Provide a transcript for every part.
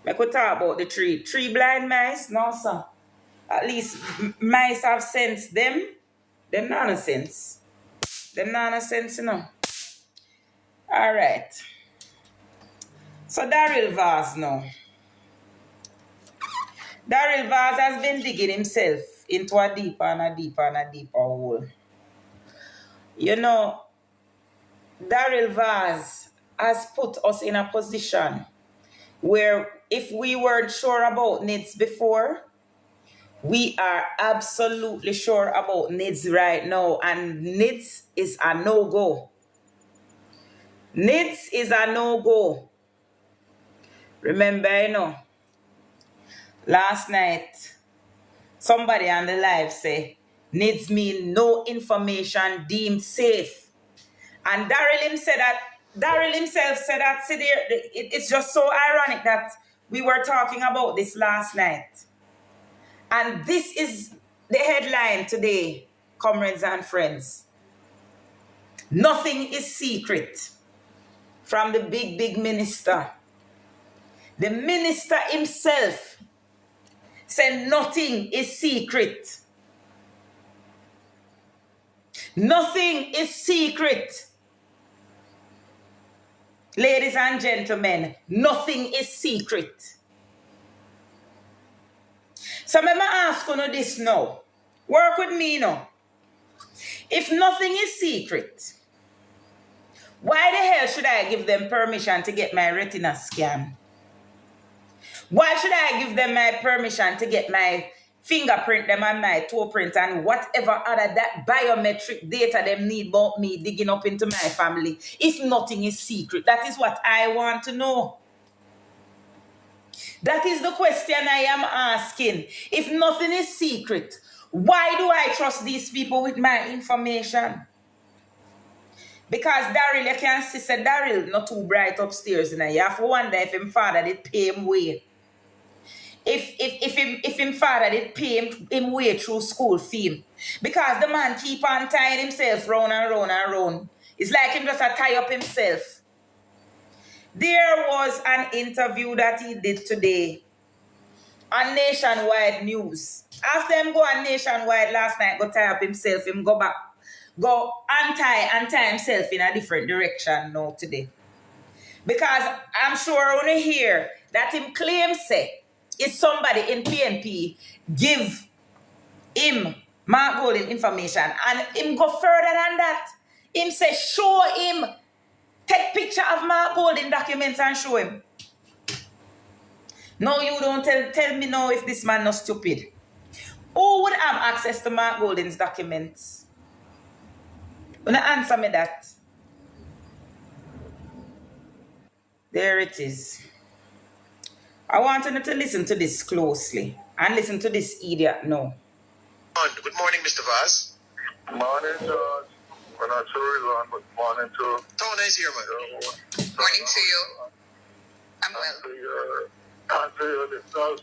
I could talk about the three. Three blind mice? No, sir. At least mice have sense. Them nonsense. Them nonsense, you know. Alright. So Daryl Vaz now. Daryl Vaz has been digging himself into a deeper and a deeper and a deeper hole. You know, Daryl Vaz has put us in a position where if we weren't sure about Nids before, we are absolutely sure about Nids right now. And Nids is a no-go. Nids is a no-go. Remember, you know, last night, somebody on the live say, Nids mean no information deemed safe. And Daryl himself said that, see there, it's just so ironic that we were talking about this last night. And this is the headline today, comrades and friends. Nothing is secret from the big minister. The minister himself said nothing is secret. Nothing is secret. Ladies and gentlemen, nothing is secret. So let me ask you this now. Work with me now. If nothing is secret, why the hell should I give them permission to get my retina scan? Why should I give them my permission to get my fingerprint them and my toe print and whatever other that biometric data them need about me digging up into my family if nothing is secret? That is what I want to know. That is the question I am asking. If nothing is secret, why do I trust these people with my information? Because Daryl, you can see, say Daryl not too bright upstairs. You know? You have to wonder if him father did pay him way. If him father did pay him way through school fee. Because the man keep on tying himself round and round and round. It's like him just a tie up himself. There was an interview that he did today on Nationwide News. After him go on Nationwide last night, go tie up himself, him go back, go untie himself in a different direction now today. Because I'm sure only hear that him claim say, is somebody in PNP give him Mark Golden information and him go further than that. Him say, show him, take picture of Mark Golden documents and show him. No, you don't tell me now if this man not stupid. Who would have access to Mark Golden's documents? Wanna answer me that? There it is. I want you to listen to this closely and listen to this idiot now. Good morning, Mr. Vaz. Morning, George. We're not sure he's on, but morning to... Tone is here, man. Morning to you. I'm well. Answer your listeners.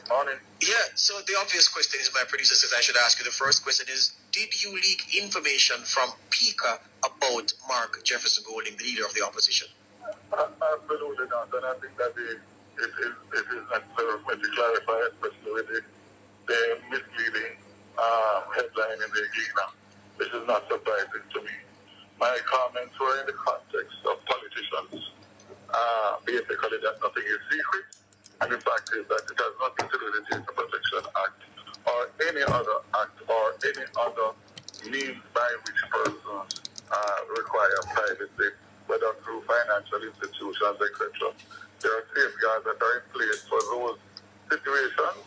Morning. Yeah, so the obvious question is, my producer says I should ask you. The first question is, did you leak information from Pika about Mark Jefferson Golding, the leader of the opposition? Absolutely not. And I think that it is necessary for me to clarify, especially with the misleading headline in the Gleaner, which is not surprising to me. My comments were in the context of politicians. Basically, that nothing is secret. And the fact is that it has nothing to do with the Data Protection Act or any other act or any other means by which persons require privacy, whether through financial institutions, etc. There are safeguards that are in place for those situations.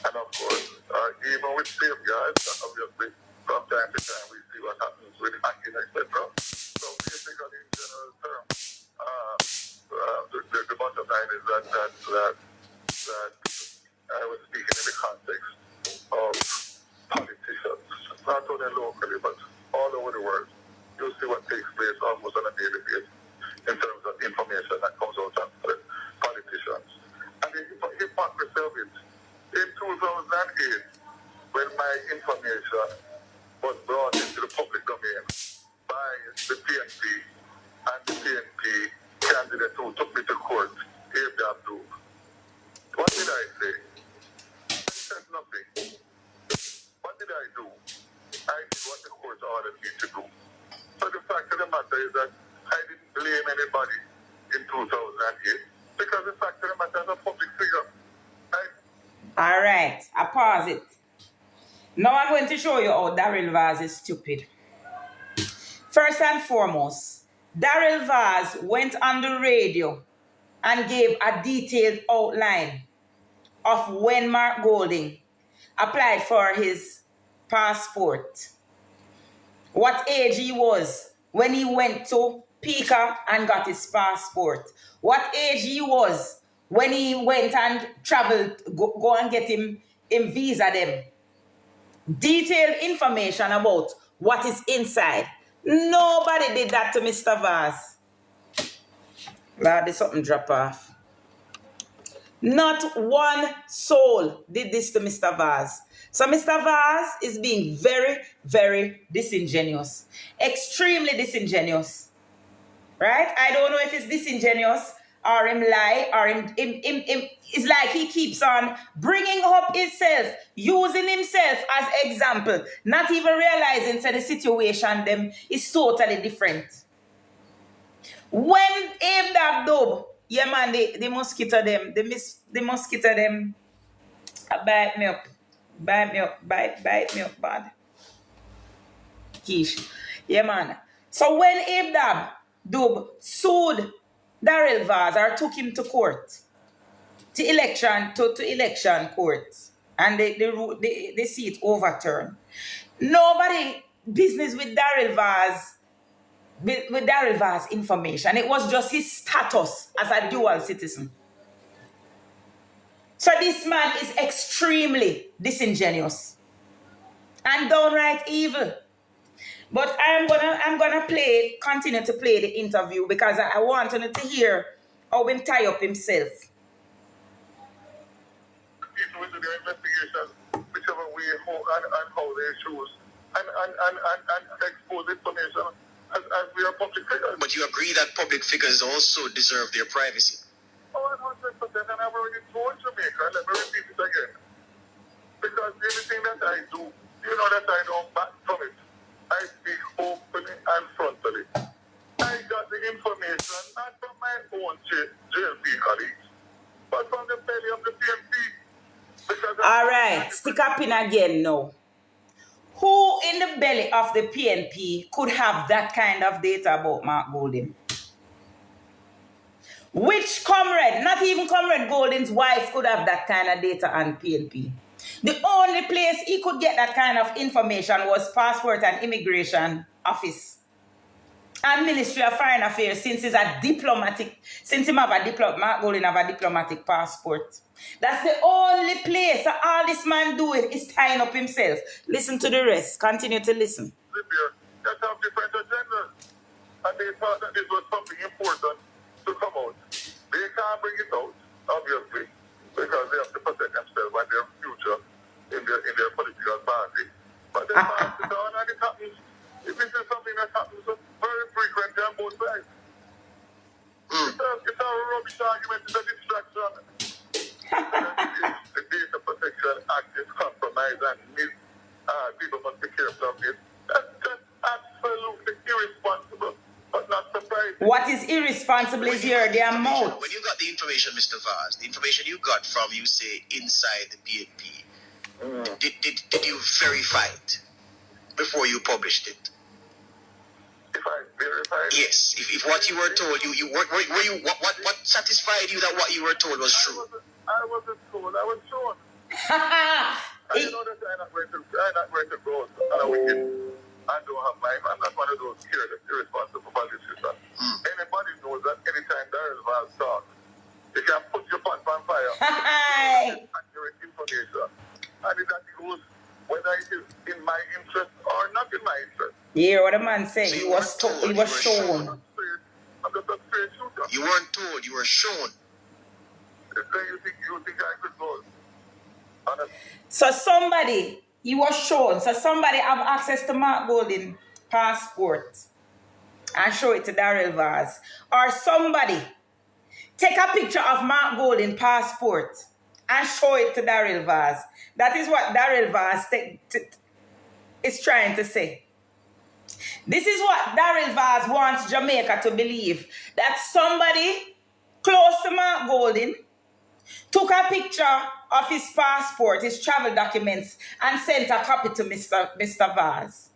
And of course, even with safeguards, obviously, from time to time we see what happens with hacking, etc. So basically, in general terms, the bottom line is that I was speaking in the context of politicians, not only locally, but all over the world. You see what takes place almost on a daily basis in terms of information that comes out of politicians. And the hypocrisy of it, in 2008, when my information was brought into the public domain by the PNP and the PNP candidate who took me to court, Abdul, you that I didn't blame anybody in 2008 because the fact of the matter is a public figure. All right, I pause it. Now I'm going to show you how Daryl Vaz is stupid. First and foremost, Daryl Vaz went on the radio and gave a detailed outline of when Mark Golding applied for his passport. What age he was when he went to Pika and got his passport. What age he was when he went and traveled, go and get him visa them. Detailed information about what is inside. Nobody did that to Mr. Vaz. Lord, there's something drop off. Not one soul did this to Mr. Vaz. So Mr. Vaz is being very, very disingenuous. Extremely disingenuous. Right? I don't know if it's disingenuous or him lie or him it's like he keeps on bringing up himself, using himself as example, not even realizing that the situation them is totally different. When Abe that dub, yeah man, the mosquito them, the mosquito them bite me up, bite me up bad. Kish. Yeah man. So when Abe Dub sued Daryl Vaz or took him to court, to election court, and they see it overturned. Nobody business with Daryl Vaz. With Daryl Vaz information. It was just his status as a dual citizen. So this man is extremely disingenuous and downright evil. But I'm gonna continue to play the interview because I want him to hear how him tie up himself. People will do their investigation, whichever way and how they choose, and expose information. As we are public figures. But you agree that public figures also deserve their privacy? Oh, 100%, and I've already told Jamaica, let me repeat it again. Because everything that I do, you know that I don't back from it. I speak openly and frontally. I got the information not from my own JLP colleagues, but from the belly of the PNP. All right, stick up in again now. Who in the belly of the PNP could have that kind of data about Mark Golding? Which comrade, not even Comrade Golding's wife, could have that kind of data on PNP? The only place he could get that kind of information was Passport and Immigration Office and Ministry of Foreign Affairs, since he's a diplomatic, since him have a Mark Golding have a diplomatic passport. That's the only place. So all this man doing is tying up himself. Listen to the rest. Continue to listen. That have different agendas. And they thought that this was something important to come out. They can't bring it out, obviously, because they have to protect themselves and their future in their political party. But they pass it on and it happens. This is something that happens very frequently on both sides. It's a rubbish argument, it's a distraction. The Data Protection Act is compromised and people must be careful of it. That's just absolutely irresponsible, but not surprising. What is irresponsible is your damn mouth. When you got the information, Mr. Vaz, the information you got from, you say, inside the PNP, did you verify it before you published it? If I verify it? Yes. If what you were told, what satisfied you that what you were told was true? I wasn't told. I was shown. And you know that I'm not going to go on a weekend. I don't have my. I'm not one of those careless, irresponsible politicians. Anybody knows that anytime Daryl Vaz talks, you can put your pants on fire. Accurate information. And that goes whether it is in my interest or not in my interest. Yeah, what the man said, he was shown. I'm just a straight shooter. You weren't told, you were shown. You think I could go? Honestly. So somebody, he was shown, so somebody have access to Mark Golding passport and show it to Daryl Vaz. Or somebody take a picture of Mark Golding passport and show it to Daryl Vaz. That is what Daryl Vaz is trying to say. This is what Daryl Vaz wants Jamaica to believe. That somebody close to Mark Golding took a picture of his passport, his travel documents, and sent a copy to Mr. Vaz.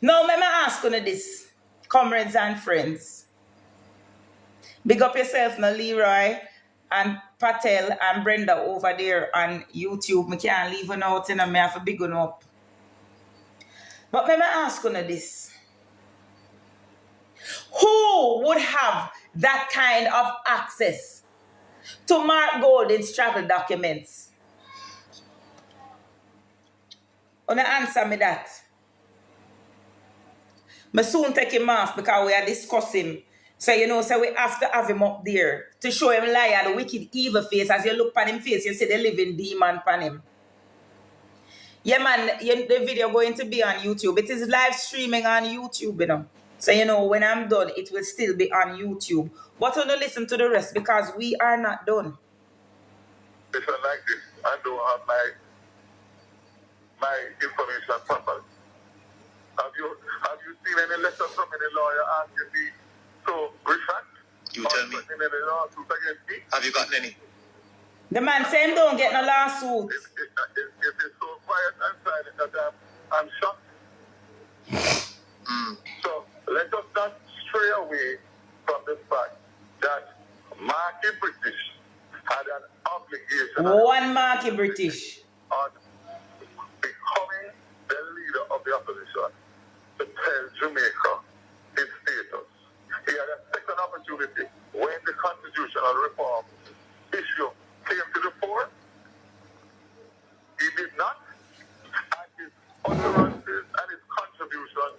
Now, let me ask you this, comrades and friends. Big up yourself, now, Leroy and Patel and Brenda over there on YouTube. I can't leave you out, and I have to big one up. But let me ask you this. Who would have that kind of access to Mark Golding's travel documents? Wanna answer me that? I soon take him off because we are discussing. So, so we have to have him up there to show him liar, the wicked evil face. As you look on him face, you see the living demon on him. Yeah, man, the video going to be on YouTube. It is live streaming on YouTube, So, when I'm done, it will still be on YouTube. But don't listen to the rest because we are not done. Listen like this. I don't have my information properly. Have you seen any letter from any lawyer asking me to retract? You tell me. Any lawsuit against me? Have you gotten any? The man saying don't get no lawsuit. It is so quiet and silent that I'm shocked. So let us not stray away from the fact that Marky British had an obligation. One Marky British. On becoming the leader of the opposition to tell Jamaica its status. He had a second opportunity when the constitutional reform issue came to the fore. He did not. And his utterances and his contribution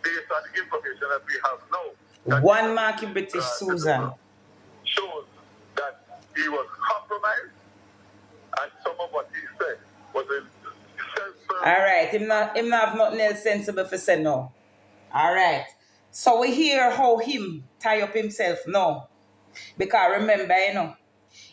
based on the information that we have now. One Marky British, Susan. Shows that he was compromised and some of what he said was a Alright, him not have nothing else sensible for say no. Alright. So we hear how him tie up himself now. Because remember,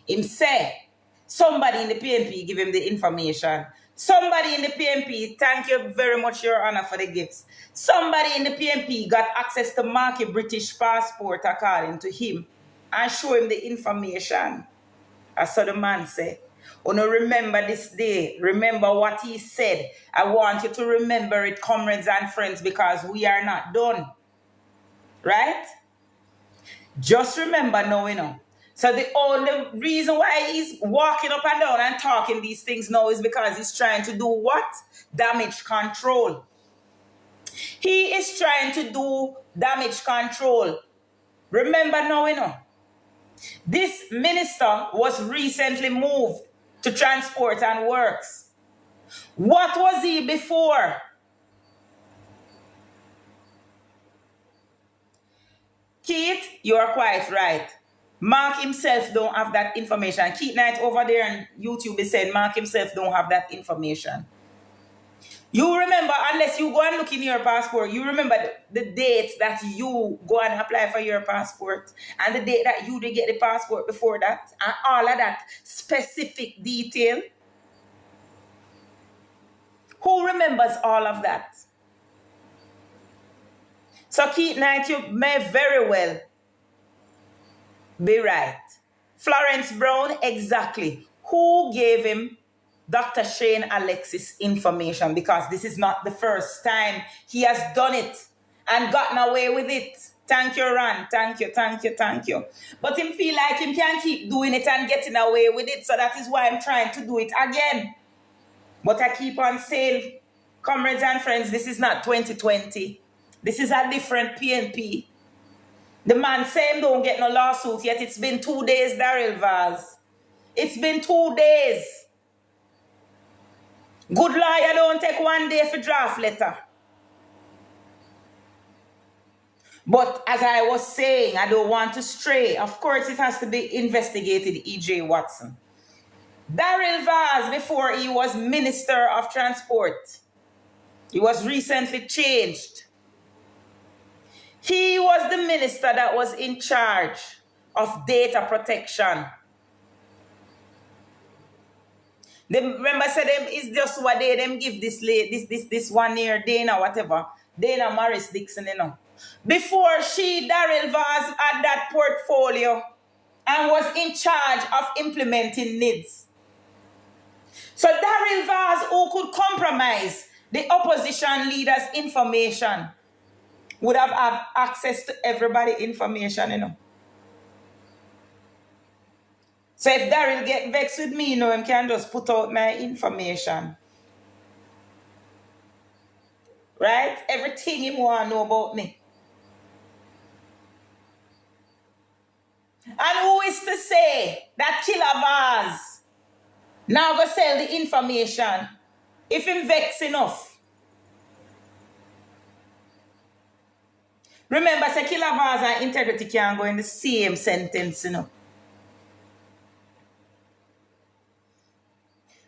him say somebody in the PNP give him the information. Somebody in the PNP, thank you very much, Your Honor, for the gifts. Somebody in the PNP got access to Marky British passport according to him and show him the information. That's what the man said. Remember this day. Remember what he said. I want you to remember it, comrades and friends, because we are not done. Right? Just remember now, So the only reason why he's walking up and down and talking these things now is because he's trying to do what? Damage control. He is trying to do damage control. Remember now, This minister was recently moved to Transport and Works. What was he before? Keith, you are quite right. Mark himself don't have that information. Keith Knight over there on YouTube is saying Mark himself don't have that information. You remember, unless you go and look in your passport, you remember the date that you go and apply for your passport and the date that you did get the passport before that and all of that specific detail. Who remembers all of that? So Keith Knight, you may very well be right. Florence Brown, exactly. Who gave him Dr. Shane Alexis information? Because this is not the first time he has done it and gotten away with it. Thank you, Ron. Thank you. But him feel like him can't keep doing it and getting away with it. So that is why I'm trying to do it again. But I keep on saying, comrades and friends, this is not 2020. This is a different PNP. The man saying don't get no lawsuit yet. It's been 2 days, Daryl Vaz. It's been 2 days. Good lawyer don't take 1 day for draft letter. But as I was saying, I don't want to stray. Of course, it has to be investigated, E.J. Watson. Daryl Vaz, before he was Minister of Transport, he was recently changed. He was the minister that was in charge of data protection. Remember, say them is just what them give this 1 year, Dana, whatever. Dana Morris Dixon, you know. Before Daryl Vaz had that portfolio and was in charge of implementing Nids. So Daryl Vaz, who could compromise the opposition leaders' information, would have access to everybody's information, you know. So if Daryl get vexed with me, you know, him can just put out my information. Right? Everything him want to know about me. And who is to say that Killer Vaz now go sell the information if him vex enough? Remember, say Killer Vaz and integrity can go in the same sentence, you know.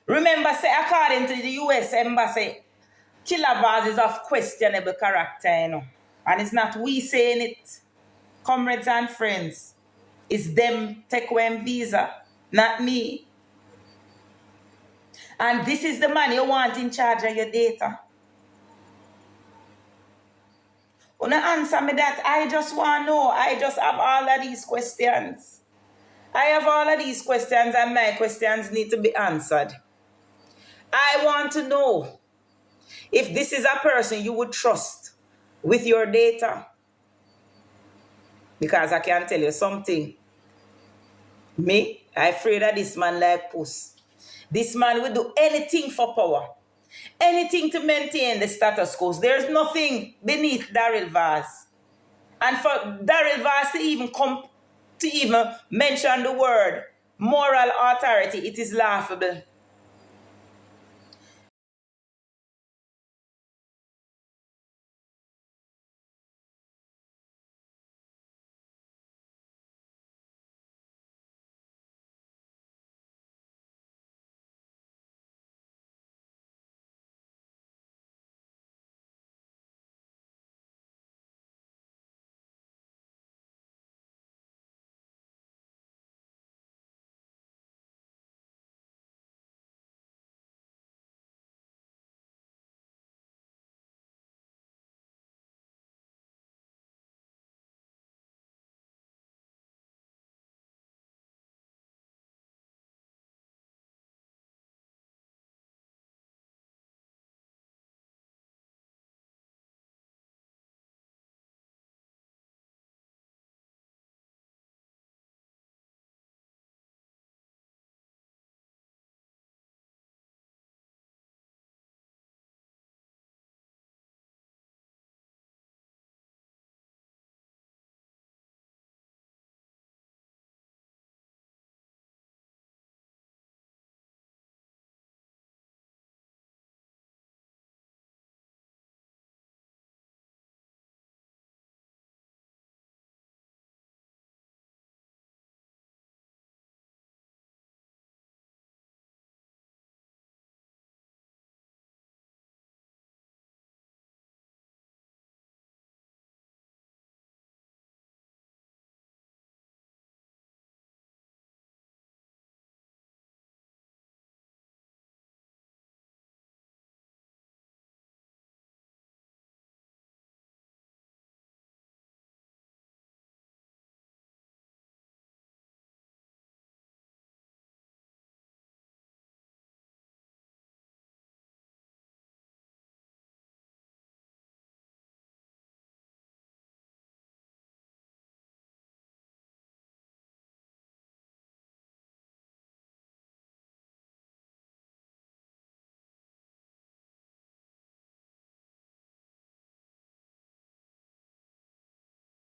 Remember, say according to the US Embassy, Killer Vaz is of questionable character, you know. And it's not we saying it, comrades and friends. It's them take away visa, not me. And this is the man you want in charge of your data. Wanna answer me that? I just want to know. I just have all of these questions. I have all of these questions and my questions need to be answered. I want to know if this is a person you would trust with your data. Because I can tell you something. Me, I'm afraid of this man like puss. This man will do anything for power. Anything to maintain the status quo. There's nothing beneath Daryl Vaz. And for Daryl Vaz to even mention the word moral authority, it is laughable.